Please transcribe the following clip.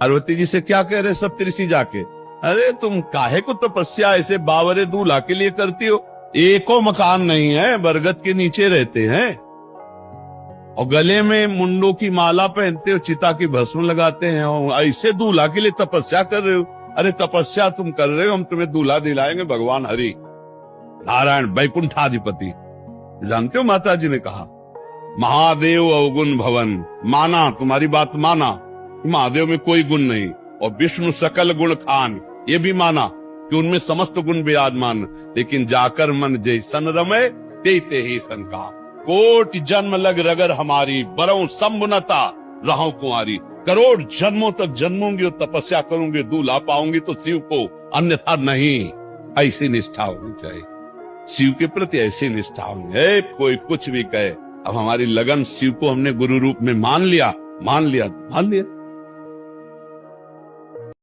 पार्वती जी से क्या कह रहे सप्तऋषि जाके, अरे तुम काहे को तपस्या ऐसे बावरे दूल्हा के लिए करती हो, एको मकान नहीं है, बरगद के नीचे रहते हैं और गले में मुंडों की माला पहनते हो, चिता की भस्म लगाते हैं और ऐसे दूल्हा के लिए तपस्या कर रहे हो। अरे तपस्या तुम कर रहे हो, हम तुम्हें दूल्हा दिलाएंगे भगवान हरि नारायण वैकुंठाधिपति। जानते हो माता जी ने कहा, महादेव अवगुण भवन, माना तुम्हारी बात माना, महादेव में कोई गुण नहीं, और विष्णु सकल गुण खान, ये भी माना कि उनमें समस्त गुण विराजमान, लेकिन जाकर मन जैसन रमे ते ही सन का, कोटि जन्म लग रगर हमारी, बरऊ संबुनता रहूं कुंवारी। करोड़ जन्मों तक जन्मूंगी और तपस्या करूंगी, दूल्हा पाऊंगी तो शिव को, अन्यथा नहीं। ऐसी निष्ठा होनी चाहिए शिव के प्रति, ऐसी निष्ठा होनी। कोई कुछ भी कहे, अब हमारी लगन शिव को हमने गुरु रूप में मान लिया, मान लिया।